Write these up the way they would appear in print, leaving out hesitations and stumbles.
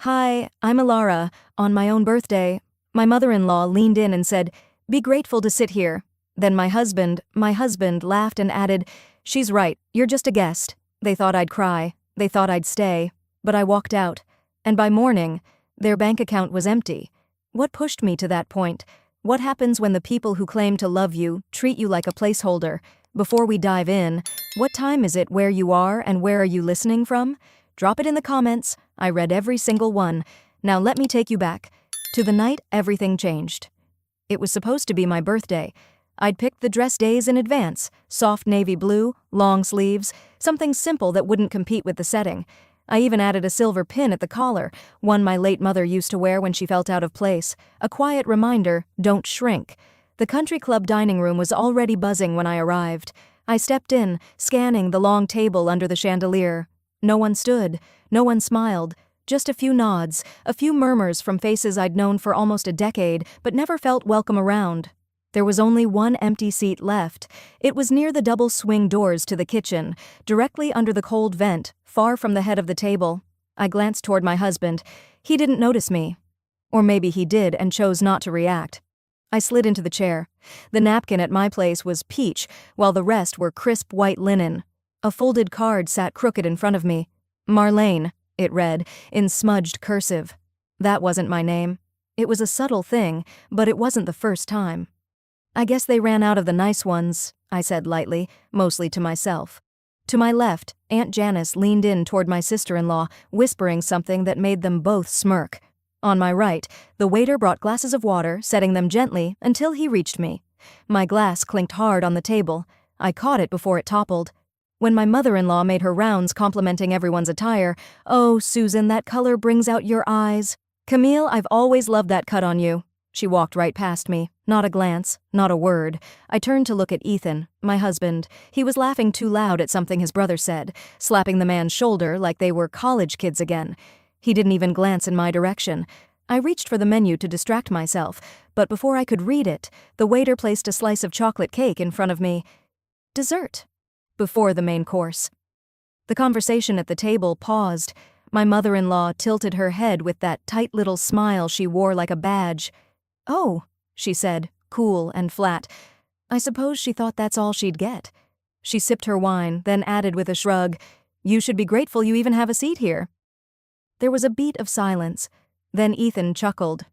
Hi, I'm Alara. On my own birthday, my mother-in-law leaned in and said, "Be grateful to sit here." Then my husband laughed and added, "She's right, you're just a guest." They thought I'd cry. They thought I'd stay. But I walked out. And by morning, their bank account was empty. What pushed me to that point? What happens when the people who claim to love you treat you like a placeholder? Before we dive in, what time is it where you are and where are you listening from? Drop it in the comments. I read every single one. Now let me take you back to the night everything changed. It was supposed to be my birthday. I'd picked the dress days in advance, soft navy blue, long sleeves, something simple that wouldn't compete with the setting. I even added a silver pin at the collar, one my late mother used to wear when she felt out of place, a quiet reminder, don't shrink. The country club dining room was already buzzing when I arrived. I stepped in, scanning the long table under the chandelier. No one stood, no one smiled, just a few nods, a few murmurs from faces I'd known for almost a decade but never felt welcome around. There was only one empty seat left. It was near the double swing doors to the kitchen, directly under the cold vent, far from the head of the table. I glanced toward my husband. He didn't notice me. Or maybe he did and chose not to react. I slid into the chair. The napkin at my place was peach, while the rest were crisp white linen. A folded card sat crooked in front of me. Marlene, it read, in smudged cursive. That wasn't my name. It was a subtle thing, but it wasn't the first time. "I guess they ran out of the nice ones," I said lightly, mostly to myself. To my left, Aunt Janice leaned in toward my sister-in-law, whispering something that made them both smirk. On my right, the waiter brought glasses of water, setting them gently until he reached me. My glass clinked hard on the table. I caught it before it toppled. When my mother-in-law made her rounds complimenting everyone's attire, "Oh, Susan, that color brings out your eyes. Camille, I've always loved that cut on you." She walked right past me. Not a glance, not a word. I turned to look at Ethan, my husband. He was laughing too loud at something his brother said, slapping the man's shoulder like they were college kids again. He didn't even glance in my direction. I reached for the menu to distract myself, but before I could read it, the waiter placed a slice of chocolate cake in front of me. Dessert. Before the main course. The conversation at the table paused. My mother-in-law tilted her head with that tight little smile she wore like a badge. "Oh," she said, cool and flat. I suppose she thought that's all she'd get. She sipped her wine, then added with a shrug, "You should be grateful you even have a seat here." There was a beat of silence. Then Ethan chuckled.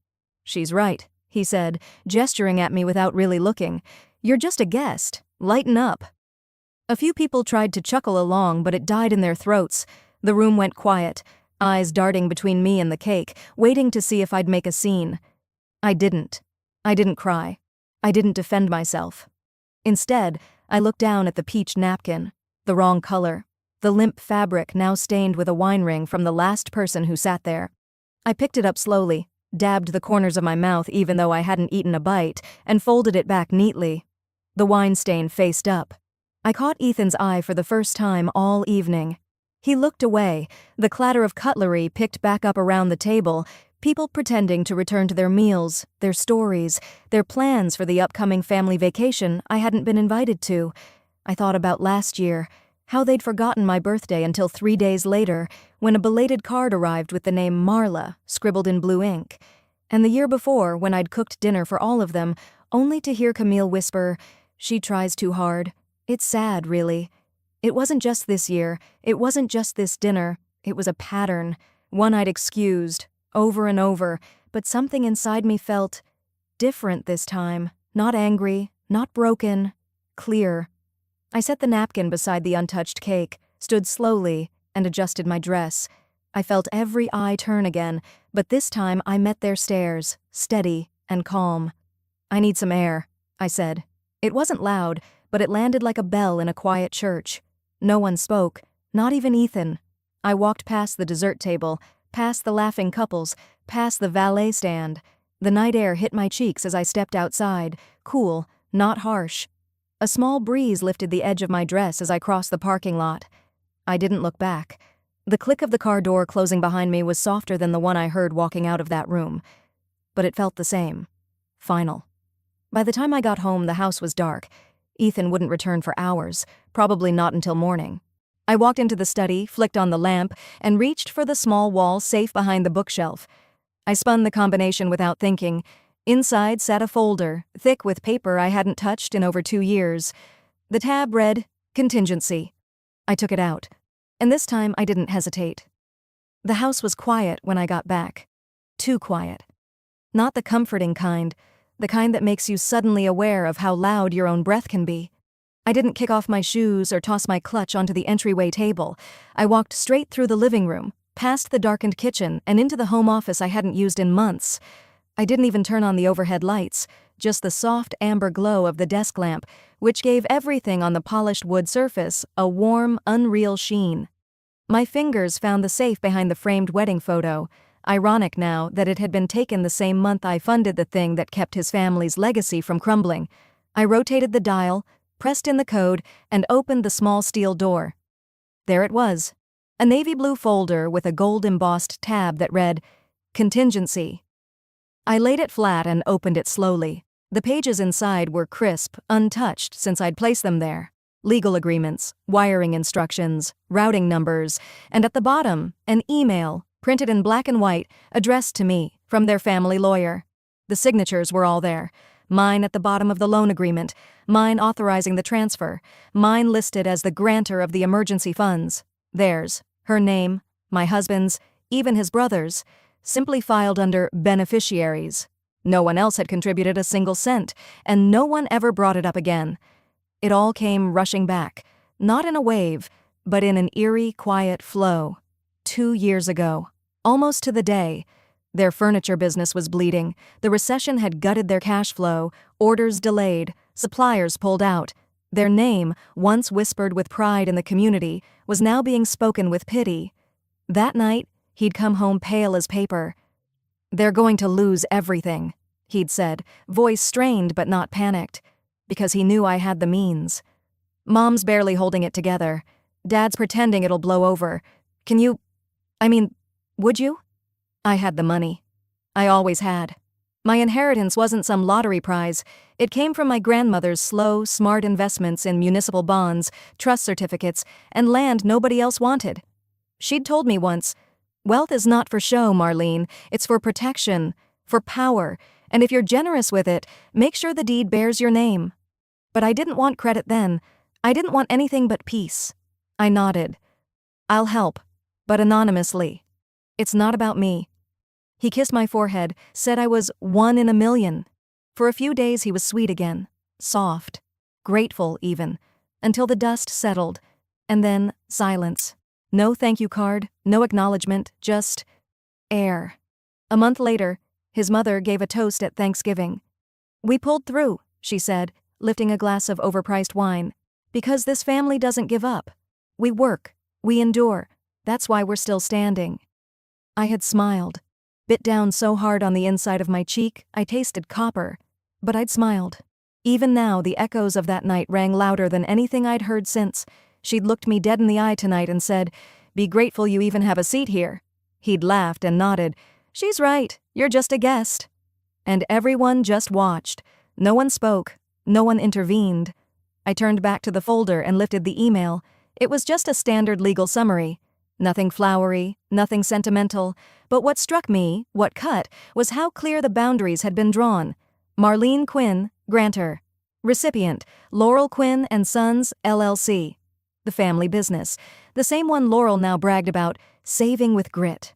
"She's right," he said, gesturing at me without really looking. "You're just a guest. Lighten up." A few people tried to chuckle along, but it died in their throats. The room went quiet, eyes darting between me and the cake, waiting to see if I'd make a scene. I didn't. I didn't cry. I didn't defend myself. Instead, I looked down at the peach napkin, the wrong color, the limp fabric now stained with a wine ring from the last person who sat there. I picked it up slowly, dabbed the corners of my mouth even though I hadn't eaten a bite, and folded it back neatly. The wine stain faced up. I caught Ethan's eye for the first time all evening. He looked away, the clatter of cutlery picked back up around the table, people pretending to return to their meals, their stories, their plans for the upcoming family vacation I hadn't been invited to. I thought about last year, how they'd forgotten my birthday until 3 days later, when a belated card arrived with the name Marla scribbled in blue ink. And the year before, when I'd cooked dinner for all of them, only to hear Camille whisper, "She tries too hard." It's sad, really. It wasn't just this year, it wasn't just this dinner, it was a pattern, one I'd excused, over and over, but something inside me felt different this time, not angry, not broken, clear. I set the napkin beside the untouched cake, stood slowly, and adjusted my dress. I felt every eye turn again, but this time I met their stares, steady and calm. "I need some air," I said. It wasn't loud, but it landed like a bell in a quiet church. No one spoke, not even Ethan. I walked past the dessert table, past the laughing couples, past the valet stand. The night air hit my cheeks as I stepped outside, cool, not harsh. A small breeze lifted the edge of my dress as I crossed the parking lot. I didn't look back. The click of the car door closing behind me was softer than the one I heard walking out of that room. But it felt the same. Final. By the time I got home, the house was dark. Ethan wouldn't return for hours, probably not until morning. I walked into the study, flicked on the lamp, and reached for the small wall safe behind the bookshelf. I spun the combination without thinking. Inside sat a folder, thick with paper I hadn't touched in over 2 years. The tab read, Contingency. I took it out. And this time I didn't hesitate. The house was quiet when I got back. Too quiet. Not the comforting kind, the kind that makes you suddenly aware of how loud your own breath can be. I didn't kick off my shoes or toss my clutch onto the entryway table. I walked straight through the living room, past the darkened kitchen, and into the home office I hadn't used in months. I didn't even turn on the overhead lights, just the soft amber glow of the desk lamp, which gave everything on the polished wood surface a warm, unreal sheen. My fingers found the safe behind the framed wedding photo. Ironic now that it had been taken the same month I funded the thing that kept his family's legacy from crumbling. I rotated the dial, pressed in the code, and opened the small steel door. There it was, a navy blue folder with a gold-embossed tab that read, Contingency. I laid it flat and opened it slowly. The pages inside were crisp, untouched since I'd placed them there. Legal agreements, wiring instructions, routing numbers, and at the bottom, an email, printed in black and white, addressed to me, from their family lawyer. The signatures were all there. Mine at the bottom of the loan agreement, mine authorizing the transfer, mine listed as the grantor of the emergency funds. Theirs, her name, my husband's, even his brother's, simply filed under beneficiaries. No one else had contributed a single cent, and no one ever brought it up again. It all came rushing back, not in a wave, but in an eerie, quiet flow. 2 years ago, almost to the day. Their furniture business was bleeding, the recession had gutted their cash flow, orders delayed, suppliers pulled out. Their name, once whispered with pride in the community, was now being spoken with pity. That night, he'd come home pale as paper. "They're going to lose everything," he'd said, voice strained but not panicked, because he knew I had the means. Mom's barely holding it together. Dad's pretending it'll blow over. Would you? I had the money. I always had. My inheritance wasn't some lottery prize. It came from my grandmother's slow, smart investments in municipal bonds, trust certificates, and land nobody else wanted. She'd told me once, "Wealth is not for show, Marlene. It's for protection, for power, and if you're generous with it, make sure the deed bears your name." But I didn't want credit then. I didn't want anything but peace. I nodded. "I'll help, but anonymously. It's not about me." He kissed my forehead, said I was 1 in a million. For a few days he was sweet again, soft, grateful even, until the dust settled, and then silence. No thank you card, no acknowledgement, just air. A month later, his mother gave a toast at Thanksgiving. "We pulled through," she said, lifting a glass of overpriced wine. "Because this family doesn't give up. We work, we endure. That's why we're still standing." I had smiled, bit down so hard on the inside of my cheek I tasted copper, but I'd smiled. Even now the echoes of that night rang louder than anything I'd heard since. She'd looked me dead in the eye tonight and said, "Be grateful you even have a seat here." He'd laughed and nodded. "She's right, you're just a guest." And everyone just watched. No one spoke, no one intervened. I turned back to the folder and lifted the email. It was just a standard legal summary. Nothing flowery, nothing sentimental, but what struck me, what cut, was how clear the boundaries had been drawn. Marlene Quinn, grantor. Recipient, Laurel Quinn and Sons, LLC. The family business, the same one Laurel now bragged about, saving with grit.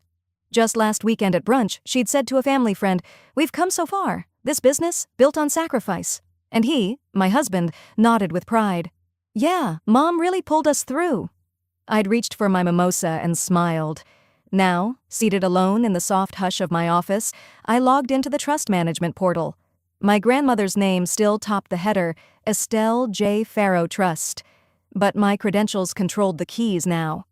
Just last weekend at brunch, she'd said to a family friend, "We've come so far, this business, built on sacrifice." And he, my husband, nodded with pride. "Yeah, Mom really pulled us through." I'd reached for my mimosa and smiled. Now, seated alone in the soft hush of my office, I logged into the trust management portal. My grandmother's name still topped the header, Estelle J. Farrow Trust. But my credentials controlled the keys now.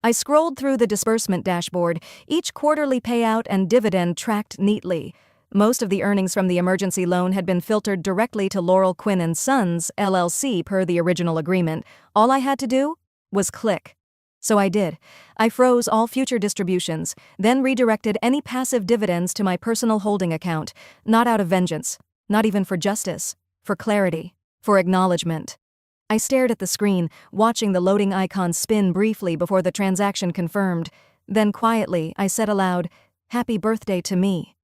I scrolled through the disbursement dashboard, each quarterly payout and dividend tracked neatly. Most of the earnings from the emergency loan had been filtered directly to Laurel Quinn and Sons, LLC per the original agreement. All I had to do was click. So I did. I froze all future distributions, then redirected any passive dividends to my personal holding account, not out of vengeance, not even for justice, for clarity, for acknowledgement. I stared at the screen, watching the loading icon spin briefly before the transaction confirmed. Then quietly, I said aloud, "Happy birthday to me."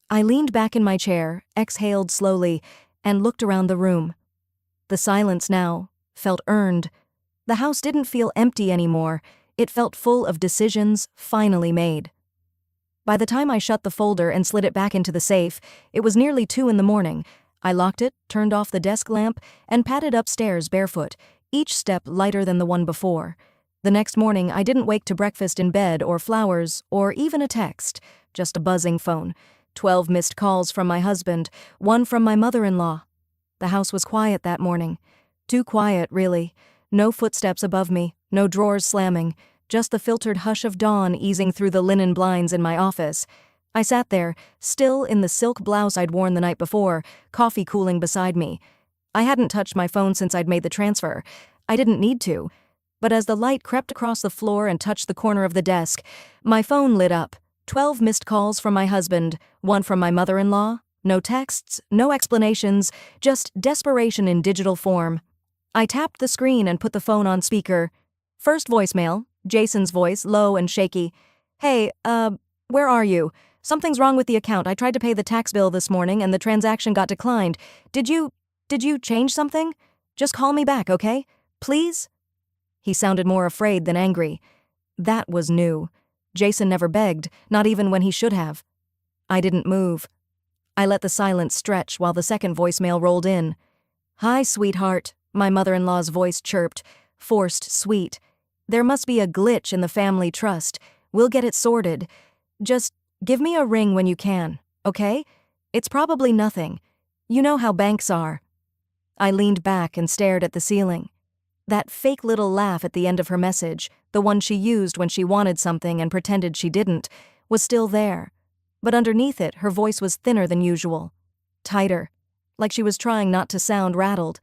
I leaned back in my chair, exhaled slowly, and looked around the room. The silence now felt earned. The house didn't feel empty anymore. It felt full of decisions finally made. By the time I shut the folder and slid it back into the safe, it was nearly 2 in the morning. I locked it, turned off the desk lamp, and padded upstairs barefoot, each step lighter than the one before. The next morning, I didn't wake to breakfast in bed or flowers or even a text, just a buzzing phone. 12 missed calls from my husband, 1 from my mother-in-law. The house was quiet that morning. Too quiet, really. No footsteps above me, no drawers slamming, just the filtered hush of dawn easing through the linen blinds in my office. I sat there, still in the silk blouse I'd worn the night before, coffee cooling beside me. I hadn't touched my phone since I'd made the transfer. I didn't need to. But as the light crept across the floor and touched the corner of the desk, my phone lit up. 12 missed calls from my husband, 1 from my mother-in-law. No texts, no explanations, just desperation in digital form. I tapped the screen and put the phone on speaker. First voicemail, Jason's voice, low and shaky. "Hey, where are you? Something's wrong with the account. I tried to pay the tax bill this morning and the transaction got declined. Did you change something? Just call me back, okay? Please?" He sounded more afraid than angry. That was new. Jason never begged, not even when he should have. I didn't move. I let the silence stretch while the second voicemail rolled in. "Hi, sweetheart," my mother-in-law's voice chirped, forced sweet. "There must be a glitch in the family trust. We'll get it sorted. Just give me a ring when you can, okay? It's probably nothing. You know how banks are." I leaned back and stared at the ceiling. That fake little laugh at the end of her message, the one she used when she wanted something and pretended she didn't, was still there. But underneath it, her voice was thinner than usual. Tighter, like she was trying not to sound rattled.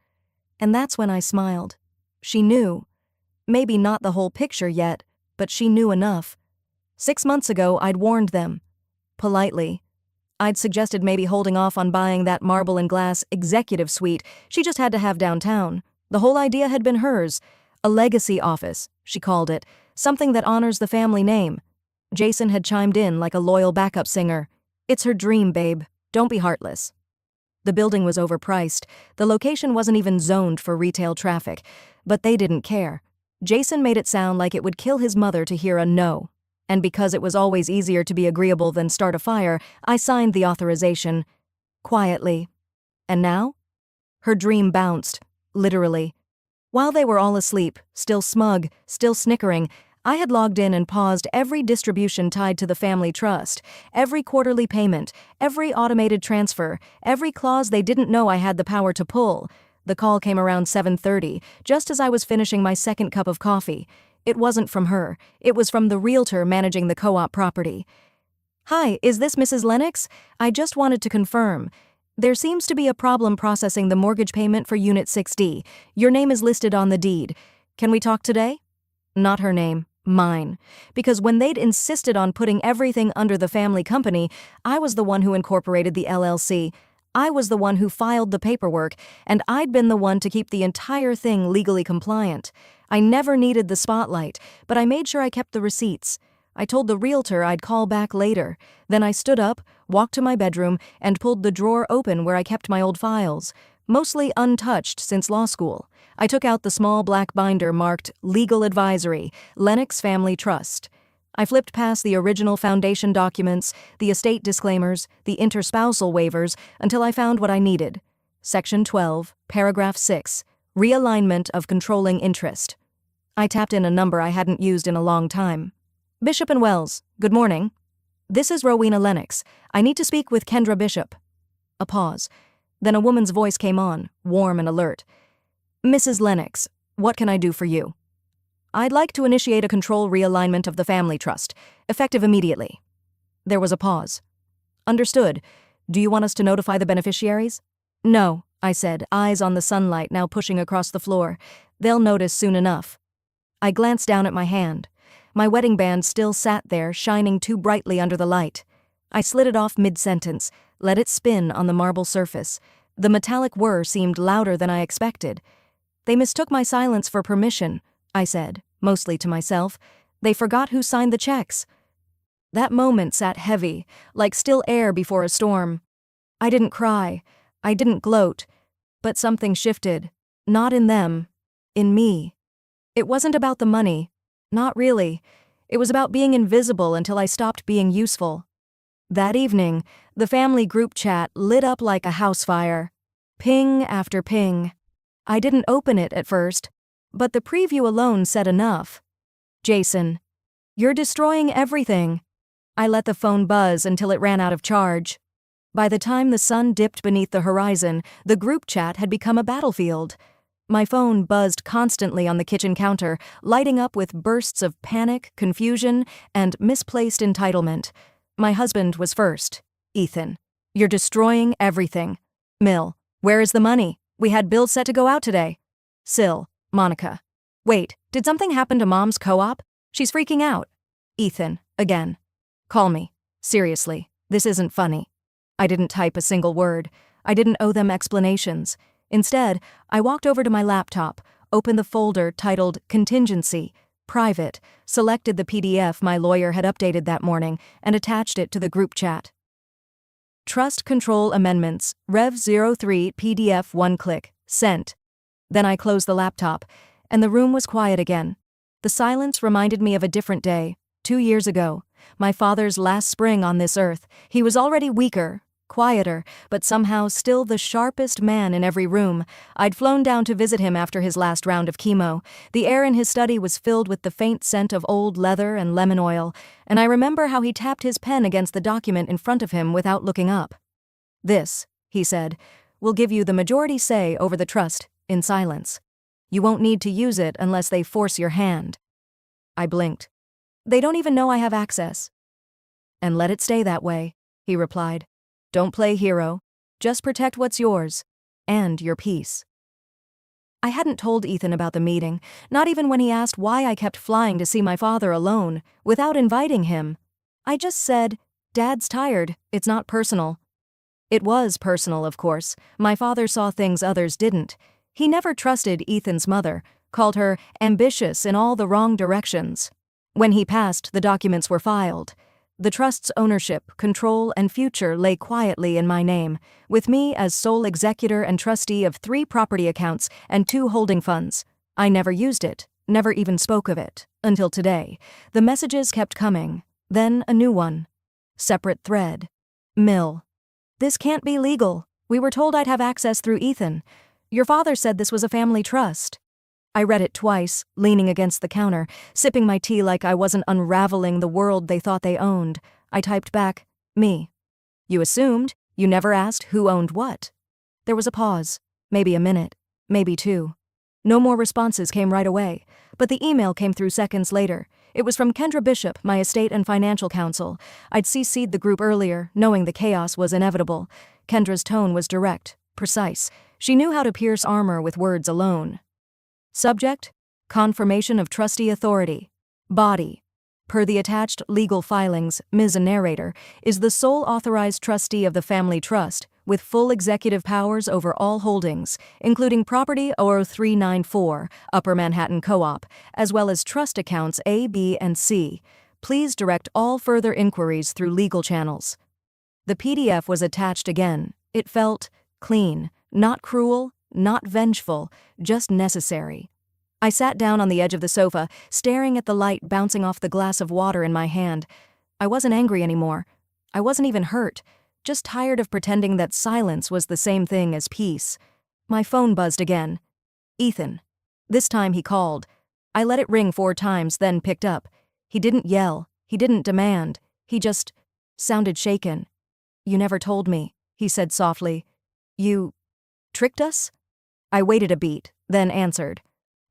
And that's when I smiled. She knew. Maybe not the whole picture yet, but she knew enough. 6 months ago, I'd warned them. Politely. I'd suggested maybe holding off on buying that marble and glass executive suite she just had to have downtown. The whole idea had been hers. A legacy office, she called it, something that honors the family name. Jason had chimed in like a loyal backup singer. "It's her dream, babe. Don't be heartless." The building was overpriced. The location wasn't even zoned for retail traffic. But they didn't care. Jason made it sound like it would kill his mother to hear a no. And because it was always easier to be agreeable than start a fire, I signed the authorization. Quietly. And now? Her dream bounced. Literally. While they were all asleep, still smug, still snickering, I had logged in and paused every distribution tied to the family trust, every quarterly payment, every automated transfer, every clause they didn't know I had the power to pull. The call came around 7:30, just as I was finishing my second cup of coffee. It wasn't from her. It was from the realtor managing the co-op property. "Hi, is this Mrs. Lennox? I just wanted to confirm. There seems to be a problem processing the mortgage payment for Unit 6D. Your name is listed on the deed. Can we talk today?" Not her name, mine. Because when they'd insisted on putting everything under the family company, I was the one who incorporated the LLC. I was the one who filed the paperwork, and I'd been the one to keep the entire thing legally compliant. I never needed the spotlight, but I made sure I kept the receipts. I told the realtor I'd call back later. Then I stood up, walked to my bedroom, and pulled the drawer open where I kept my old files, mostly untouched since law school. I took out the small black binder marked Legal Advisory, Lennox Family Trust. I flipped past the original foundation documents, the estate disclaimers, the interspousal waivers, until I found what I needed. Section 12, Paragraph 6, Realignment of Controlling Interest. I tapped in a number I hadn't used in a long time. "Bishop and Wells, good morning. This is Rowena Lennox. I need to speak with Kendra Bishop." A pause. Then a woman's voice came on, warm and alert. "Mrs. Lennox, what can I do for you?" "I'd like to initiate a control realignment of the family trust, effective immediately." There was a pause. "Understood. Do you want us to notify the beneficiaries?" "No," I said, eyes on the sunlight now pushing across the floor. "They'll notice soon enough." I glanced down at my hand. My wedding band still sat there, shining too brightly under the light. I slid it off mid-sentence, let it spin on the marble surface. The metallic whir seemed louder than I expected. They mistook my silence for permission, I said, mostly to myself. They forgot who signed the checks. That moment sat heavy, like still air before a storm. I didn't cry. I didn't gloat. But something shifted. Not in them. In me. It wasn't about the money. Not really. It was about being invisible until I stopped being useful. That evening, the family group chat lit up like a house fire. Ping after ping. I didn't open it at first, but the preview alone said enough. Jason, you're destroying everything. I let the phone buzz until it ran out of charge. By the time the sun dipped beneath the horizon, the group chat had become a battlefield. My phone buzzed constantly on the kitchen counter, lighting up with bursts of panic, confusion, and misplaced entitlement. My husband was first. Ethan, you're destroying everything. Mill, where is the money? We had bills set to go out today. Sil, Monica. Wait, did something happen to Mom's co-op? She's freaking out. Ethan, again. Call me. Seriously, this isn't funny. I didn't type a single word. I didn't owe them explanations. Instead, I walked over to my laptop, opened the folder titled Contingency, Private, selected the PDF my lawyer had updated that morning, and attached it to the group chat. Trust Control Amendments, Rev 03 PDF 1 click, sent. Then I closed the laptop, and the room was quiet again. The silence reminded me of a different day, 2 years ago, my father's last spring on this earth. He was already weaker, quieter, but somehow still the sharpest man in every room. I'd flown down to visit him after his last round of chemo. The air in his study was filled with the faint scent of old leather and lemon oil, and I remember how he tapped his pen against the document in front of him without looking up. This, he said, will give you the majority say over the trust, in silence. You won't need to use it unless they force your hand. I blinked. They don't even know I have access. And let it stay that way, he replied. Don't play hero. Just protect what's yours. And your peace. I hadn't told Ethan about the meeting, not even when he asked why I kept flying to see my father alone, without inviting him. I just said, Dad's tired, it's not personal. It was personal, of course. My father saw things others didn't. He never trusted Ethan's mother, called her ambitious in all the wrong directions. When he passed, the documents were filed. The trust's ownership, control, and future lay quietly in my name, with me as sole executor and trustee of 3 property accounts and 2 holding funds. I never used it, never even spoke of it, until today. The messages kept coming. Then a new one. Separate thread. Mill. This can't be legal. We were told I'd have access through Ethan. Your father said this was a family trust. I read it twice, leaning against the counter, sipping my tea like I wasn't unraveling the world they thought they owned. I typed back, me. You assumed? You never asked who owned what? There was a pause. Maybe a minute. Maybe 2. No more responses came right away, but the email came through seconds later. It was from Kendra Bishop, my estate and financial counsel. I'd CC'd the group earlier, knowing the chaos was inevitable. Kendra's tone was direct, precise. She knew how to pierce armor with words alone. Subject: Confirmation of Trustee Authority. Body: Per the attached legal filings, Ms. Narrator is the sole authorized trustee of the family trust, with full executive powers over all holdings, including property 00394, Upper Manhattan Co-op, as well as trust accounts A, B, and C. Please direct all further inquiries through legal channels. The PDF was attached again. It felt clean, not cruel, not vengeful, just necessary. I sat down on the edge of the sofa, staring at the light bouncing off the glass of water in my hand. I wasn't angry anymore. I wasn't even hurt, just tired of pretending that silence was the same thing as peace. My phone buzzed again. Ethan. This time he called. I let it ring 4 times, then picked up. He didn't yell. He didn't demand. He just sounded shaken. You never told me, he said softly. You tricked us? I waited a beat, then answered.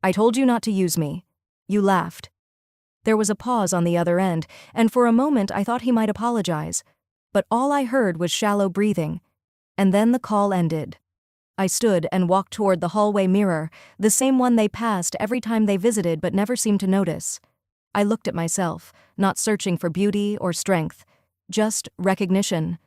I told you not to use me. You laughed. There was a pause on the other end, and for a moment I thought he might apologize. But all I heard was shallow breathing. And then the call ended. I stood and walked toward the hallway mirror, the same one they passed every time they visited but never seemed to notice. I looked at myself, not searching for beauty or strength, just recognition.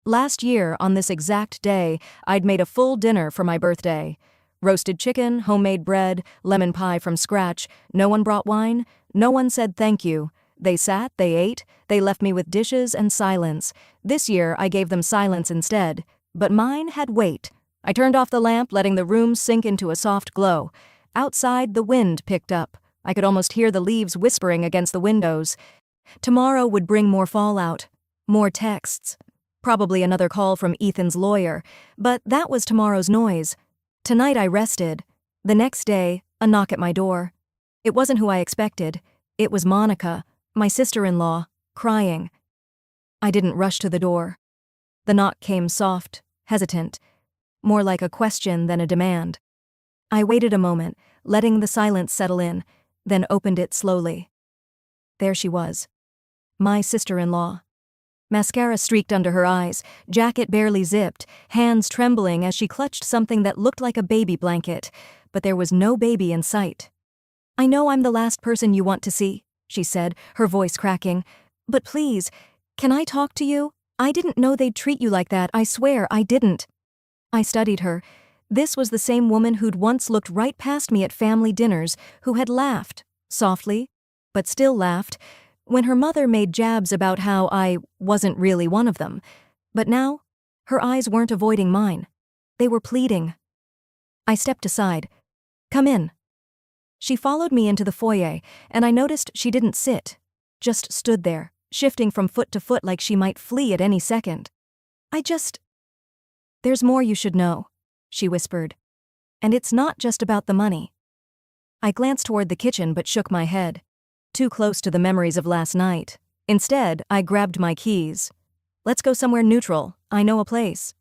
Last year, on this exact day, I'd made a full dinner for my birthday. Roasted chicken, homemade bread, lemon pie from scratch. No one brought wine. No one said thank you. They sat, they ate, they left me with dishes and silence. This year I gave them silence instead. But mine had weight. I turned off the lamp, letting the room sink into a soft glow. Outside, the wind picked up. I could almost hear the leaves whispering against the windows. Tomorrow would bring more fallout. More texts. Probably another call from Ethan's lawyer. But that was tomorrow's noise. Tonight I rested. The next day, a knock at my door. It wasn't who I expected. It was Monica, my sister-in-law, crying. I didn't rush to the door. The knock came soft, hesitant, more like a question than a demand. I waited a moment, letting the silence settle in, then opened it slowly. There she was. My sister-in-law. Mascara streaked under her eyes, jacket barely zipped, hands trembling as she clutched something that looked like a baby blanket, but there was no baby in sight. "I know I'm the last person you want to see," she said, her voice cracking. "But please, can I talk to you? I didn't know they'd treat you like that, I swear I didn't." I studied her. This was the same woman who'd once looked right past me at family dinners, who had laughed, softly, but still laughed, when her mother made jabs about how I wasn't really one of them. But now, her eyes weren't avoiding mine. They were pleading. I stepped aside. "Come in." She followed me into the foyer, and I noticed she didn't sit, just stood there, shifting from foot to foot like she might flee at any second. "There's more you should know," she whispered. "And it's not just about the money." I glanced toward the kitchen but shook my head. Too close to the memories of last night. Instead, I grabbed my keys. "Let's go somewhere neutral. I know a place."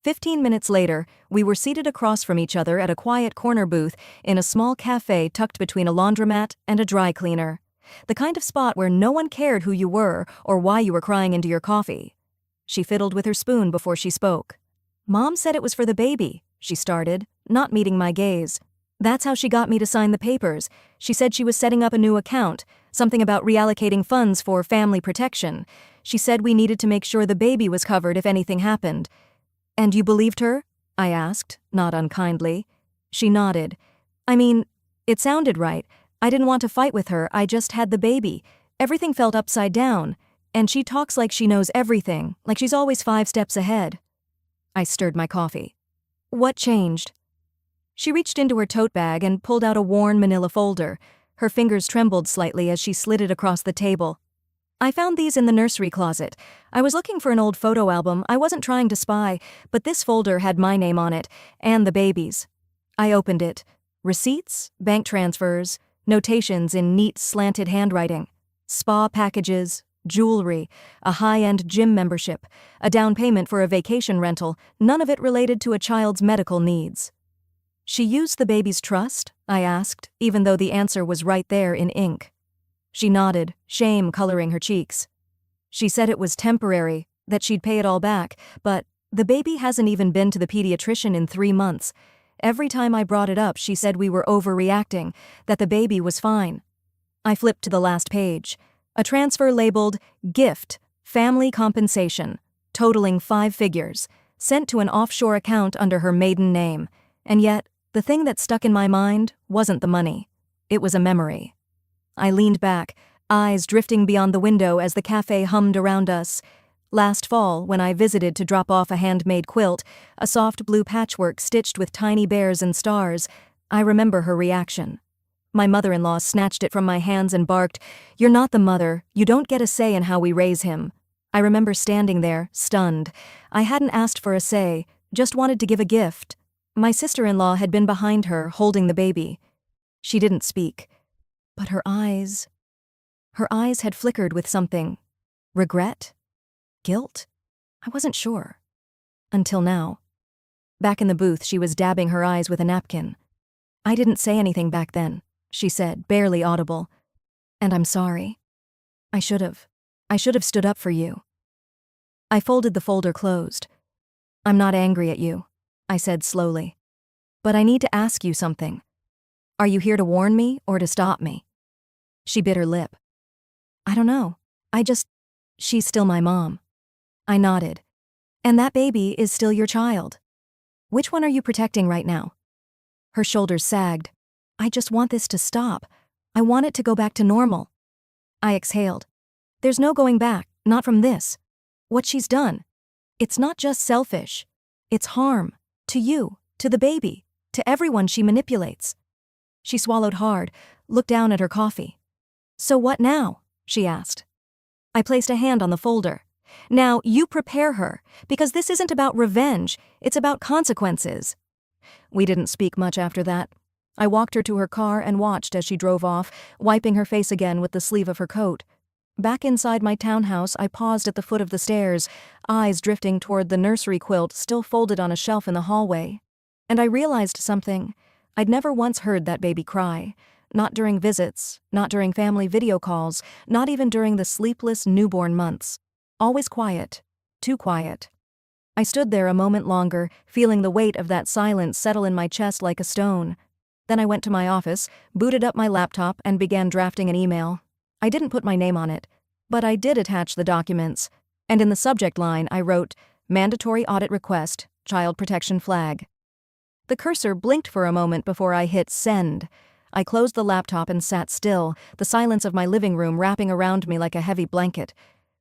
15 minutes later, we were seated across from each other at a quiet corner booth in a small cafe tucked between a laundromat and a dry cleaner. The kind of spot where no one cared who you were or why you were crying into your coffee. She fiddled with her spoon before she spoke. "Mom said it was for the baby," she started, not meeting my gaze. "That's how she got me to sign the papers. She said she was setting up a new account, something about reallocating funds for family protection. She said we needed to make sure the baby was covered if anything happened." "And you believed her?" I asked, not unkindly. She nodded. "I mean, it sounded right. I didn't want to fight with her, I just had the baby. Everything felt upside down. And she talks like she knows everything, like she's always 5 steps ahead." I stirred my coffee. "What changed?" She reached into her tote bag and pulled out a worn manila folder. Her fingers trembled slightly as she slid it across the table. "I found these in the nursery closet. I was looking for an old photo album. I wasn't trying to spy, but this folder had my name on it, and the baby's." I opened it. Receipts, bank transfers, notations in neat, slanted handwriting. Spa packages, jewelry, a high-end gym membership, a down payment for a vacation rental, none of it related to a child's medical needs. "She used the baby's trust?" I asked, even though the answer was right there in ink. She nodded, shame coloring her cheeks. "She said it was temporary, that she'd pay it all back, but the baby hasn't even been to the pediatrician in 3 months. Every time I brought it up, she said we were overreacting, that the baby was fine." I flipped to the last page. A transfer labeled "Gift, Family Compensation," totaling 5 figures, sent to an offshore account under her maiden name. And yet, the thing that stuck in my mind wasn't the money. It was a memory. I leaned back, eyes drifting beyond the window as the cafe hummed around us. Last fall, when I visited to drop off a handmade quilt, a soft blue patchwork stitched with tiny bears and stars, I remember her reaction. My mother-in-law snatched it from my hands and barked, "You're not the mother. You don't get a say in how we raise him." I remember standing there, stunned. I hadn't asked for a say, just wanted to give a gift. My sister-in-law had been behind her, holding the baby. She didn't speak. But her eyes had flickered with something. Regret? Guilt? I wasn't sure. Until now. Back in the booth, she was dabbing her eyes with a napkin. "I didn't say anything back then," she said, barely audible. "And I'm sorry. I should have stood up for you." I folded the folder closed. "I'm not angry at you," I said slowly. "But I need to ask you something. Are you here to warn me or to stop me?" She bit her lip. "I don't know. She's still my mom." I nodded. "And that baby is still your child. Which one are you protecting right now?" Her shoulders sagged. I just want this to stop. I want it to go back to normal. I exhaled. There's no going back, not from this. What she's done. It's not just selfish. It's harm. To you, to the baby, to everyone she manipulates. She swallowed hard, looked down at her coffee. So what now? She asked. I placed a hand on the folder. Now you prepare her, because this isn't about revenge, it's about consequences. We didn't speak much after that. I walked her to her car and watched as she drove off, wiping her face again with the sleeve of her coat. Back inside my townhouse, I paused at the foot of the stairs, eyes drifting toward the nursery quilt still folded on a shelf in the hallway. And I realized something. I'd never once heard that baby cry. Not during visits, not during family video calls, not even during the sleepless newborn months. Always quiet. Too quiet. I stood there a moment longer, feeling the weight of that silence settle in my chest like a stone. Then I went to my office, booted up my laptop, and began drafting an email. I didn't put my name on it, but I did attach the documents, and in the subject line I wrote, "Mandatory audit request, child protection flag." The cursor blinked for a moment before I hit send. I closed the laptop and sat still, the silence of my living room wrapping around me like a heavy blanket.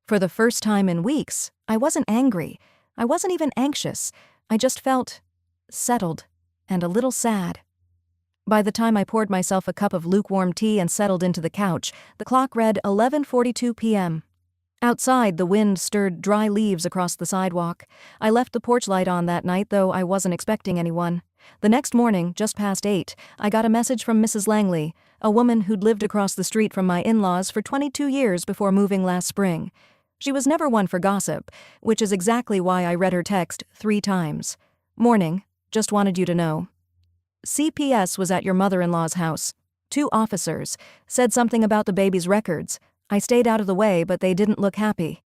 For the first time in weeks, I wasn't angry. I wasn't even anxious. I just felt settled and a little sad. By the time I poured myself a cup of lukewarm tea and settled into the couch, the clock read 11:42 p.m. Outside, the wind stirred dry leaves across the sidewalk. I left the porch light on that night, though I wasn't expecting anyone. The next morning, just past 8, I got a message from Mrs. Langley, a woman who'd lived across the street from my in-laws for 22 years before moving last spring. She was never one for gossip, which is exactly why I read her text 3 times. Morning, just wanted you to know. CPS was at your mother-in-law's house. 2 officers said something about the baby's records. I stayed out of the way, but they didn't look happy.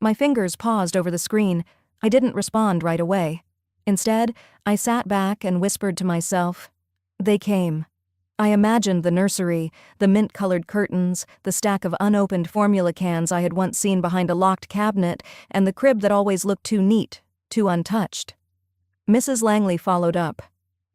My fingers paused over the screen. I didn't respond right away. Instead, I sat back and whispered to myself. They came. I imagined the nursery, the mint-colored curtains, the stack of unopened formula cans I had once seen behind a locked cabinet, and the crib that always looked too neat, too untouched. Mrs. Langley followed up.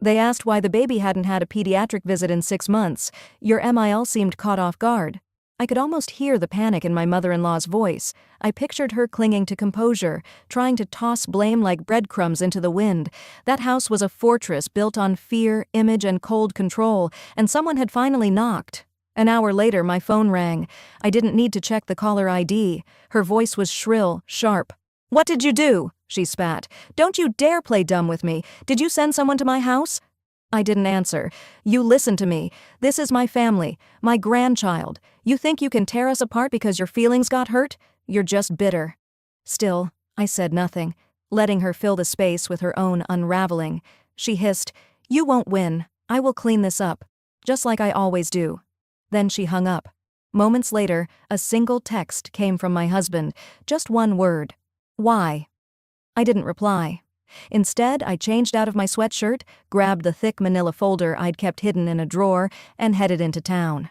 They asked why the baby hadn't had a pediatric visit in 6 months. Your MIL seemed caught off guard. I could almost hear the panic in my mother-in-law's voice. I pictured her clinging to composure, trying to toss blame like breadcrumbs into the wind. That house was a fortress built on fear, image, and cold control, and someone had finally knocked. An hour later, my phone rang. I didn't need to check the caller ID. Her voice was shrill, sharp. "What did you do?" she spat. "Don't you dare play dumb with me. Did you send someone to my house?" I didn't answer. "You listen to me. This is my family, my grandchild. You think you can tear us apart because your feelings got hurt? You're just bitter." Still, I said nothing, letting her fill the space with her own unraveling. She hissed, "You won't win. I will clean this up. Just like I always do." Then she hung up. Moments later, a single text came from my husband. Just one word. "Why?" I didn't reply. Instead, I changed out of my sweatshirt, grabbed the thick manila folder I'd kept hidden in a drawer, and headed into town.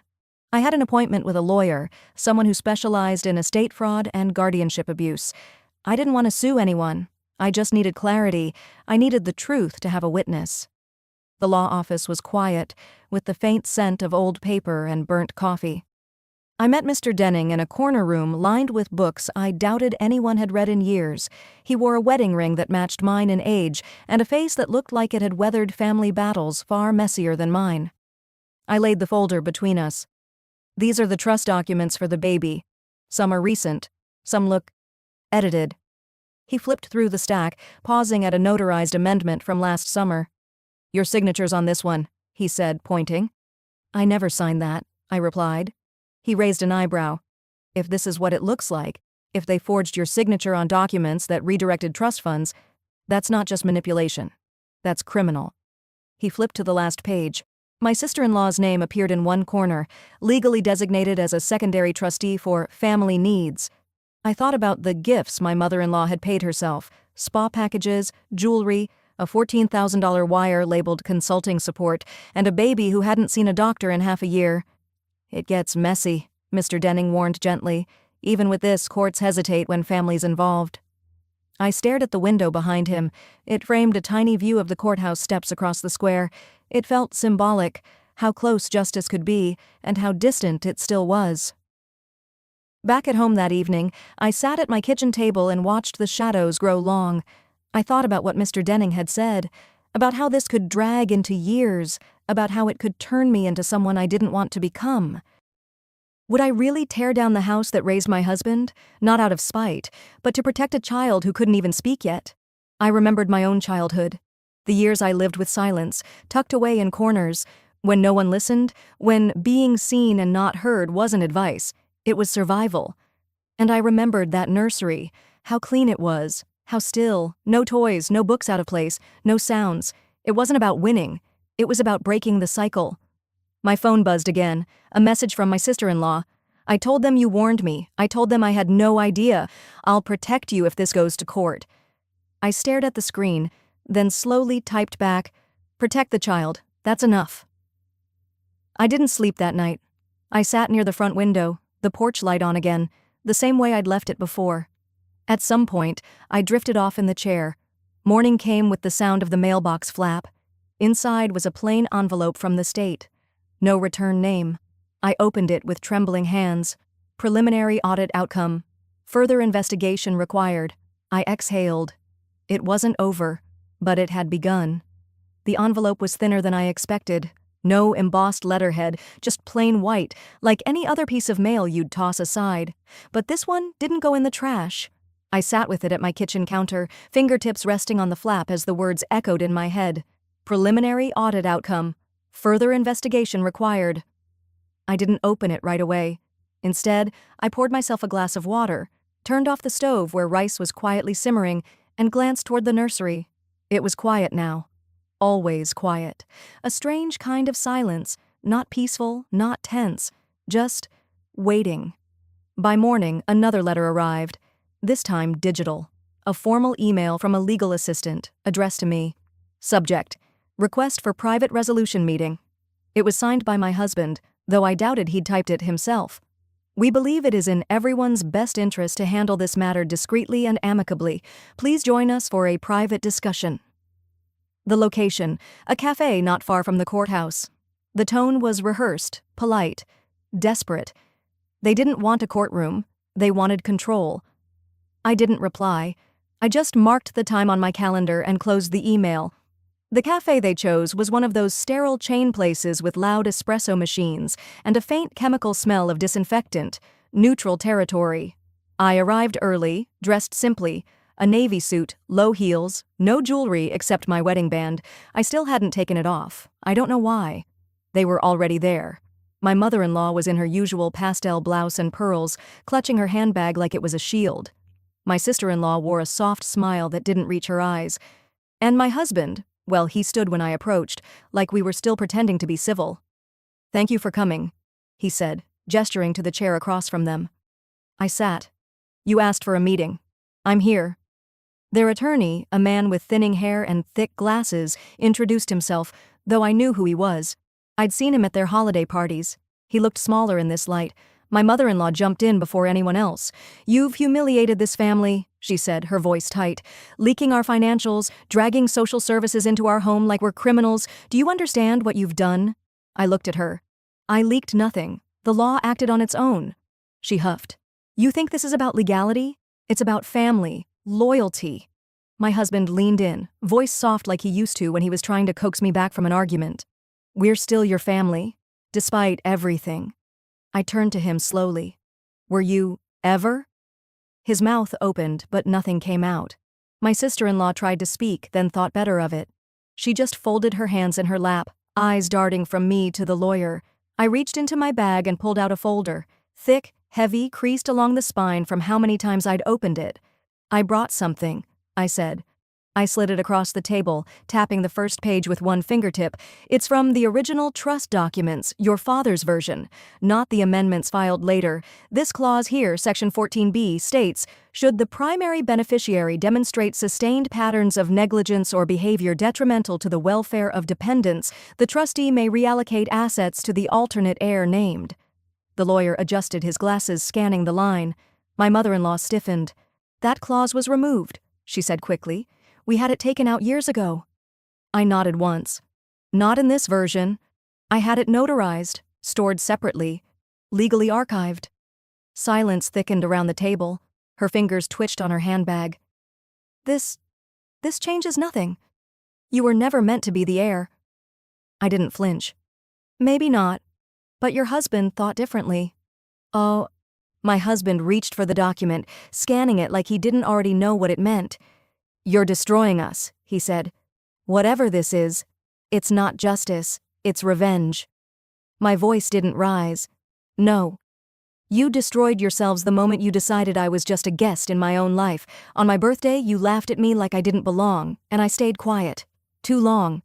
I had an appointment with a lawyer, someone who specialized in estate fraud and guardianship abuse. I didn't want to sue anyone. I just needed clarity. I needed the truth to have a witness. The law office was quiet, with the faint scent of old paper and burnt coffee. I met Mr. Denning in a corner room lined with books I doubted anyone had read in years. He wore a wedding ring that matched mine in age, and a face that looked like it had weathered family battles far messier than mine. I laid the folder between us. "These are the trust documents for the baby. Some are recent. Some look edited." He flipped through the stack, pausing at a notarized amendment from last summer. "Your signature's on this one," he said, pointing. "I never signed that," I replied. He raised an eyebrow. "If this is what it looks like, if they forged your signature on documents that redirected trust funds, that's not just manipulation. That's criminal." He flipped to the last page. My sister-in-law's name appeared in one corner, legally designated as a secondary trustee for family needs. I thought about the gifts my mother-in-law had paid herself, spa packages, jewelry, a $14,000 wire labeled consulting support, and a baby who hadn't seen a doctor in half a year. "It gets messy," Mr. Denning warned gently. "Even with this, courts hesitate when family's involved." I stared at the window behind him. It framed a tiny view of the courthouse steps across the square. It felt symbolic, how close justice could be, and how distant it still was. Back at home that evening, I sat at my kitchen table and watched the shadows grow long. I thought about what Mr. Denning had said, about how this could drag into years, about how it could turn me into someone I didn't want to become. Would I really tear down the house that raised my husband? Not out of spite, but to protect a child who couldn't even speak yet. I remembered my own childhood. The years I lived with silence, tucked away in corners, when no one listened, when being seen and not heard wasn't advice, it was survival. And I remembered that nursery, how clean it was, how still, no toys, no books out of place, no sounds. It wasn't about winning, it was about breaking the cycle. My phone buzzed again, a message from my sister-in-law. I told them you warned me. I told them I had no idea. I'll protect you if this goes to court. I stared at the screen, then slowly typed back, "Protect the child. That's enough." I didn't sleep that night. I sat near the front window, the porch light on again, the same way I'd left it before. At some point, I drifted off in the chair. Morning came with the sound of the mailbox flap. Inside was a plain envelope from the state. No return name. I opened it with trembling hands. Preliminary audit outcome. Further investigation required. I exhaled. It wasn't over, but it had begun. The envelope was thinner than I expected. No embossed letterhead, just plain white, like any other piece of mail you'd toss aside. But this one didn't go in the trash. I sat with it at my kitchen counter, fingertips resting on the flap as the words echoed in my head. Preliminary audit outcome. Further investigation required. I didn't open it right away. Instead, I poured myself a glass of water, turned off the stove where rice was quietly simmering, and glanced toward the nursery. It was quiet now. Always quiet. A strange kind of silence, not peaceful, not tense, just waiting. By morning, another letter arrived, this time digital. A formal email from a legal assistant, addressed to me. Subject: Request for private resolution meeting. It was signed by my husband, though I doubted he'd typed it himself. We believe it is in everyone's best interest to handle this matter discreetly and amicably. Please join us for a private discussion. The location: a cafe not far from the courthouse. The tone was rehearsed, polite, desperate. They didn't want a courtroom, they wanted control. I didn't reply. I just marked the time on my calendar and closed the email. The cafe they chose was one of those sterile chain places with loud espresso machines and a faint chemical smell of disinfectant, neutral territory. I arrived early, dressed simply, a navy suit, low heels, no jewelry except my wedding band. I still hadn't taken it off. I don't know why. They were already there. My mother-in-law was in her usual pastel blouse and pearls, clutching her handbag like it was a shield. My sister-in-law wore a soft smile that didn't reach her eyes. And my husband, well, he stood when I approached, like we were still pretending to be civil. "Thank you for coming," he said, gesturing to the chair across from them. I sat. "You asked for a meeting. I'm here." Their attorney, a man with thinning hair and thick glasses, introduced himself, though I knew who he was. I'd seen him at their holiday parties. He looked smaller in this light. My mother-in-law jumped in before anyone else. "You've humiliated this family," she said, her voice tight. "Leaking our financials, dragging social services into our home like we're criminals. Do you understand what you've done?" I looked at her. "I leaked nothing. The law acted on its own." She huffed. "You think this is about legality? It's about family, loyalty." My husband leaned in, voice soft like he used to when he was trying to coax me back from an argument. "We're still your family, despite everything." I turned to him slowly. "Were you, ever?" His mouth opened, but nothing came out. My sister-in-law tried to speak, then thought better of it. She just folded her hands in her lap, eyes darting from me to the lawyer. I reached into my bag and pulled out a folder, thick, heavy, creased along the spine from how many times I'd opened it. "I brought something," I said. I slid it across the table, tapping the first page with one fingertip. "It's from the original trust documents, your father's version, not the amendments filed later. This clause here, Section 14B, states, should the primary beneficiary demonstrate sustained patterns of negligence or behavior detrimental to the welfare of dependents, the trustee may reallocate assets to the alternate heir named." The lawyer adjusted his glasses, scanning the line. My mother-in-law stiffened. That clause was removed. she said quickly. "We had it taken out years ago." I nodded once. "Not in this version. I had it notarized, stored separately, legally archived." Silence thickened around the table. Her fingers twitched on her handbag. This changes nothing. You were never meant to be the heir." I didn't flinch. "Maybe not. But your husband thought differently." "Oh." My husband reached for the document, scanning it like he didn't already know what it meant. "You're destroying us," he said. "Whatever this is, it's not justice, it's revenge." My voice didn't rise. "No. You destroyed yourselves the moment you decided I was just a guest in my own life. On my birthday, you laughed at me like I didn't belong, and I stayed quiet. Too long."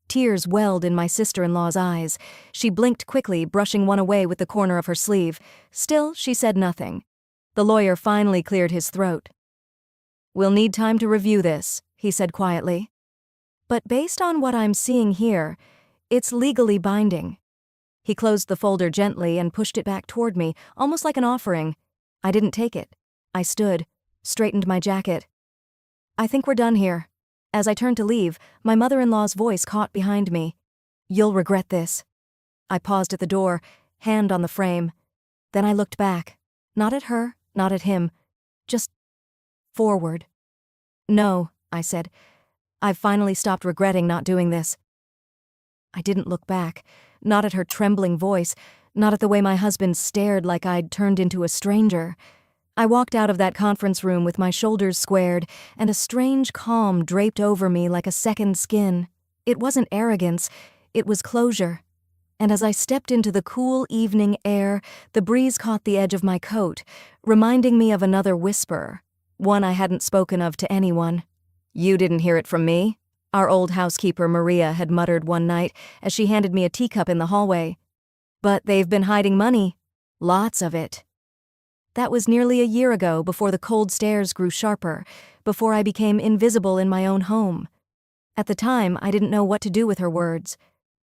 Tears welled in my sister-in-law's eyes. She blinked quickly, brushing one away with the corner of her sleeve. Still, she said nothing. The lawyer finally cleared his throat. "We'll need time to review this," he said quietly. "But based on what I'm seeing here, it's legally binding." He closed the folder gently and pushed it back toward me, almost like an offering. I didn't take it. I stood, straightened my jacket. "I think we're done here." As I turned to leave, my mother-in-law's voice caught behind me. "You'll regret this." I paused at the door, hand on the frame. Then I looked back. Not at her, not at him. Just forward. "No," I said. "I've finally stopped regretting not doing this." I didn't look back. Not at her trembling voice, not at the way my husband stared like I'd turned into a stranger. I walked out of that conference room with my shoulders squared and a strange calm draped over me like a second skin. It wasn't arrogance, it was closure. And as I stepped into the cool evening air, the breeze caught the edge of my coat, reminding me of another whisper, one I hadn't spoken of to anyone. "You didn't hear it from me," our old housekeeper Maria had muttered one night as she handed me a teacup in the hallway. "But they've been hiding money. Lots of it." That was nearly a year ago, before the cold stares grew sharper, before I became invisible in my own home. At the time, I didn't know what to do with her words,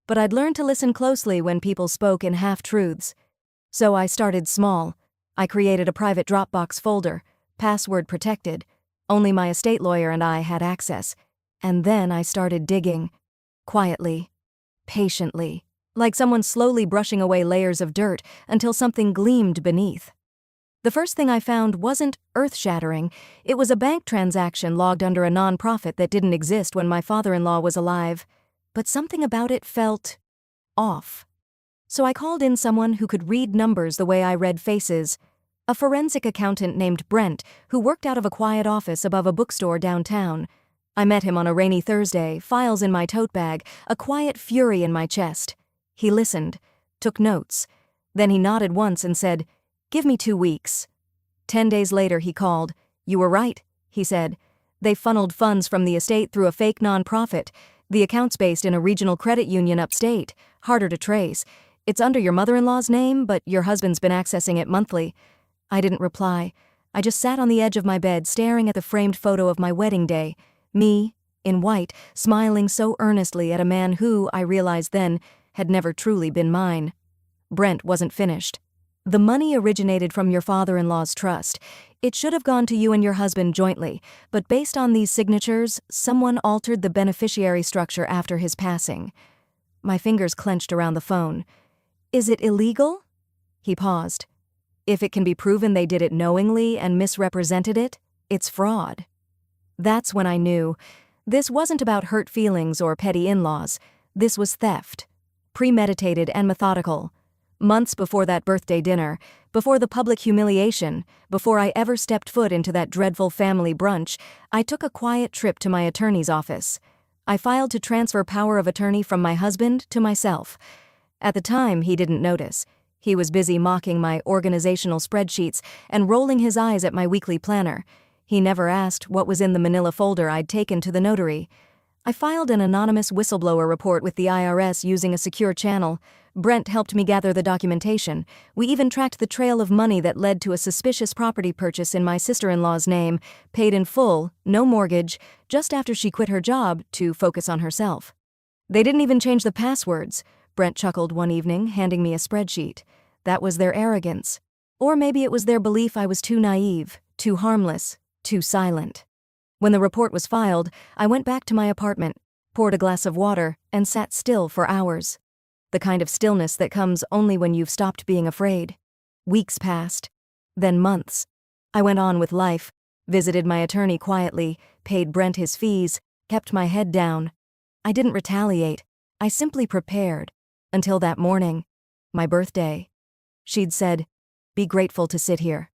but I'd learned to listen closely when people spoke in half-truths. So I started small. I created a private Dropbox folder, password protected. Only my estate lawyer and I had access. And then I started digging. Quietly. Patiently. Like someone slowly brushing away layers of dirt until something gleamed beneath. The first thing I found wasn't earth-shattering. It was a bank transaction logged under a nonprofit that didn't exist when my father-in-law was alive. But something about it felt off. So I called in someone who could read numbers the way I read faces. A forensic accountant named Brent, who worked out of a quiet office above a bookstore downtown. I met him on a rainy Thursday, files in my tote bag, a quiet fury in my chest. He listened, took notes. Then he nodded once and said, "Give me 2 weeks." 10 days later he called. "You were right," he said. "They funneled funds from the estate through a fake nonprofit. The account's based in a regional credit union upstate. Harder to trace. It's under your mother-in-law's name, but your husband's been accessing it monthly." I didn't reply. I just sat on the edge of my bed staring at the framed photo of my wedding day. Me, in white, smiling so earnestly at a man who, I realized then, had never truly been mine. Brent wasn't finished. "The money originated from your father-in-law's trust. It should have gone to you and your husband jointly, but based on these signatures, someone altered the beneficiary structure after his passing." My fingers clenched around the phone. "Is it illegal?" He paused. "If it can be proven they did it knowingly and misrepresented it, it's fraud." That's when I knew. This wasn't about hurt feelings or petty in-laws. This was theft. Premeditated and methodical. Months before that birthday dinner, before the public humiliation, before I ever stepped foot into that dreadful family brunch, I took a quiet trip to my attorney's office. I filed to transfer power of attorney from my husband to myself. At the time, he didn't notice. He was busy mocking my organizational spreadsheets and rolling his eyes at my weekly planner. He never asked what was in the manila folder I'd taken to the notary. I filed an anonymous whistleblower report with the IRS using a secure channel. Brent helped me gather the documentation. We even tracked the trail of money that led to a suspicious property purchase in my sister-in-law's name, paid in full, no mortgage, just after she quit her job to focus on herself. "They didn't even change the passwords," Brent chuckled one evening, handing me a spreadsheet. "That was their arrogance. Or maybe it was their belief I was too naive, too harmless, too silent." When the report was filed, I went back to my apartment, poured a glass of water, and sat still for hours. The kind of stillness that comes only when you've stopped being afraid. Weeks passed. Then months. I went on with life, visited my attorney quietly, paid Brent his fees, kept my head down. I didn't retaliate. I simply prepared. Until that morning. My birthday. She'd said, "Be grateful to sit here."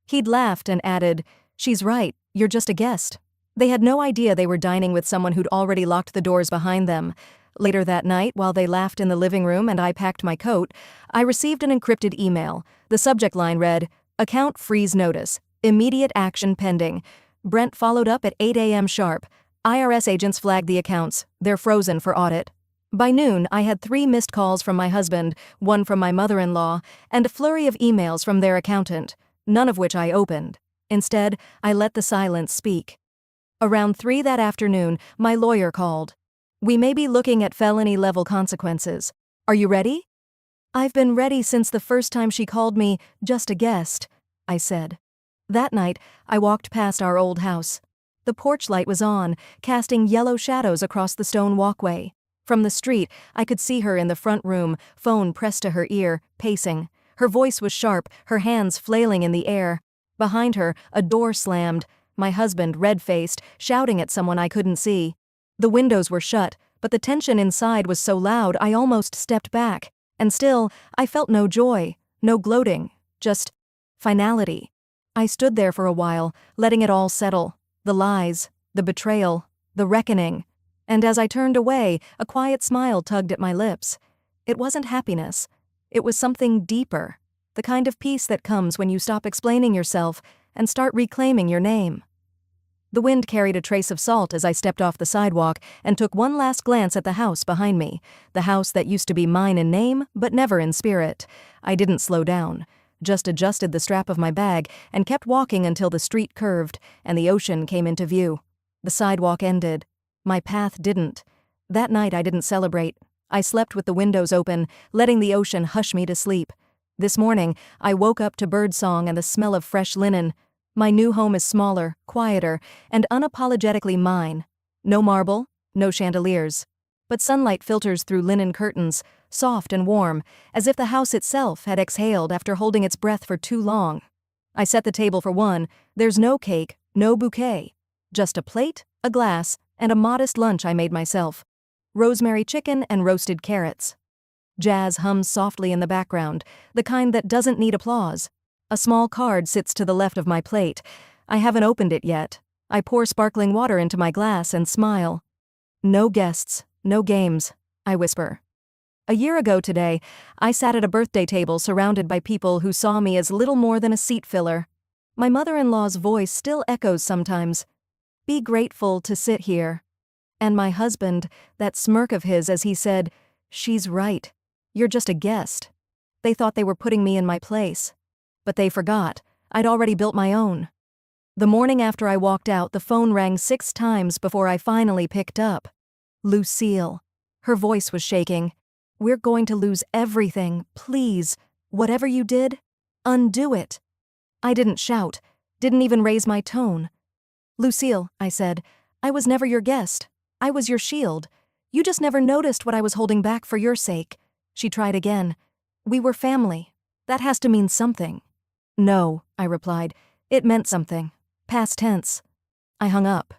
He'd laughed and added, "She's right, you're just a guest." They had no idea they were dining with someone who'd already locked the doors behind them. Later that night, while they laughed in the living room and I packed my coat, I received an encrypted email. The subject line read, "Account freeze notice. Immediate action pending." Brent followed up at 8 a.m. sharp. "IRS agents flagged the accounts. They're frozen for audit." By noon, I had 3 missed calls from my husband, 1 from my mother-in-law, and a flurry of emails from their accountant, none of which I opened. Instead, I let the silence speak. Around 3 that afternoon, my lawyer called. "We may be looking at felony-level consequences. Are you ready?" "I've been ready since the first time she called me just a guest," I said. That night, I walked past our old house. The porch light was on, casting yellow shadows across the stone walkway. From the street, I could see her in the front room, phone pressed to her ear, pacing. Her voice was sharp, her hands flailing in the air. Behind her, a door slammed. My husband, red-faced, shouting at someone I couldn't see. The windows were shut, but the tension inside was so loud I almost stepped back. And still, I felt no joy, no gloating, just finality. I stood there for a while, letting it all settle. The lies, the betrayal, the reckoning. And as I turned away, a quiet smile tugged at my lips. It wasn't happiness. It was something deeper. The kind of peace that comes when you stop explaining yourself and start reclaiming your name. The wind carried a trace of salt as I stepped off the sidewalk and took one last glance at the house behind me, the house that used to be mine in name but never in spirit. I didn't slow down, just adjusted the strap of my bag and kept walking until the street curved and the ocean came into view. The sidewalk ended. My path didn't. That night I didn't celebrate. I slept with the windows open, letting the ocean hush me to sleep. This morning, I woke up to birdsong and the smell of fresh linen. My new home is smaller, quieter, and unapologetically mine. No marble, no chandeliers. But sunlight filters through linen curtains, soft and warm, as if the house itself had exhaled after holding its breath for too long. I set the table for one. There's no cake, no bouquet. Just a plate, a glass, and a modest lunch I made myself. Rosemary chicken and roasted carrots. Jazz hums softly in the background, the kind that doesn't need applause. A small card sits to the left of my plate. I haven't opened it yet. I pour sparkling water into my glass and smile. "No guests, no games," I whisper. A year ago today, I sat at a birthday table surrounded by people who saw me as little more than a seat filler. My mother-in-law's voice still echoes sometimes. "Be grateful to sit here." And my husband, that smirk of his as he said, "She's right. You're just a guest." They thought they were putting me in my place. But they forgot. I'd already built my own. The morning after I walked out, the phone rang 6 times before I finally picked up. Lucille. Her voice was shaking. "We're going to lose everything. Please, whatever you did, undo it." I didn't shout, didn't even raise my tone. "Lucille," I said, "I was never your guest. I was your shield. You just never noticed what I was holding back for your sake." She tried again. "We were family. That has to mean something." "No," I replied. "It meant something. Past tense." I hung up.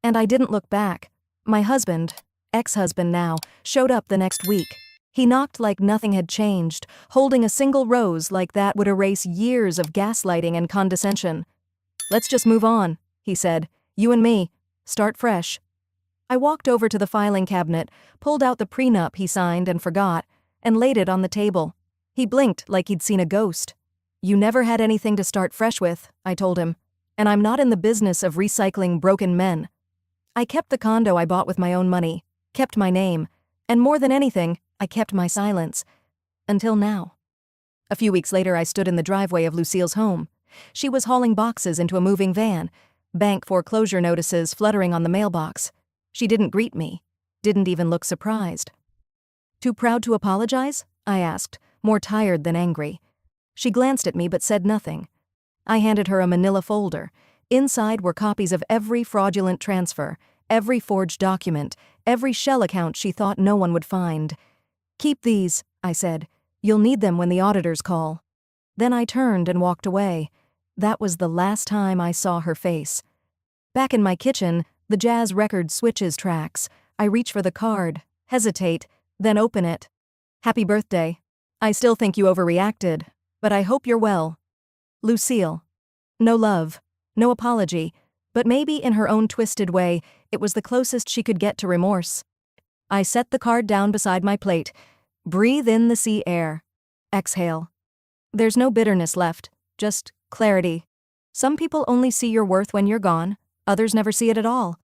And I didn't look back. My husband, ex-husband now, showed up the next week. He knocked like nothing had changed, holding a single rose like that would erase years of gaslighting and condescension. "Let's just move on," he said. "You and me. Start fresh." I walked over to the filing cabinet, pulled out the prenup he signed and forgot, and laid it on the table. He blinked like he'd seen a ghost. "You never had anything to start fresh with," I told him. "And I'm not in the business of recycling broken men." I kept the condo I bought with my own money, kept my name, and more than anything, I kept my silence. Until now. A few weeks later, I stood in the driveway of Lucille's home. She was hauling boxes into a moving van, bank foreclosure notices fluttering on the mailbox. She didn't greet me, didn't even look surprised. "Too proud to apologize?" I asked, more tired than angry. She glanced at me but said nothing. I handed her a manila folder. Inside were copies of every fraudulent transfer, every forged document, every shell account she thought no one would find. "Keep these," I said. "You'll need them when the auditors call." Then I turned and walked away. That was the last time I saw her face. Back in my kitchen, the jazz record switches tracks. I reach for the card, hesitate, then open it. "Happy birthday. I still think you overreacted, but I hope you're well. Lucille." No love, no apology, but maybe in her own twisted way, it was the closest she could get to remorse. I set the card down beside my plate. Breathe in the sea air. Exhale. There's no bitterness left, just clarity. Some people only see your worth when you're gone, others never see it at all.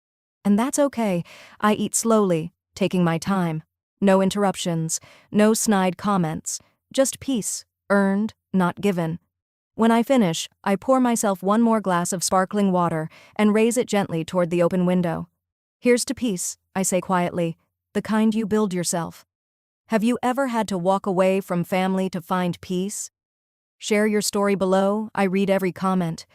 And that's okay. I eat slowly, taking my time. No interruptions, no snide comments, just peace, earned, not given. When I finish, I pour myself one more glass of sparkling water and raise it gently toward the open window. "Here's to peace," I say quietly, "the kind you build yourself." Have you ever had to walk away from family to find peace? Share your story below. I read every comment.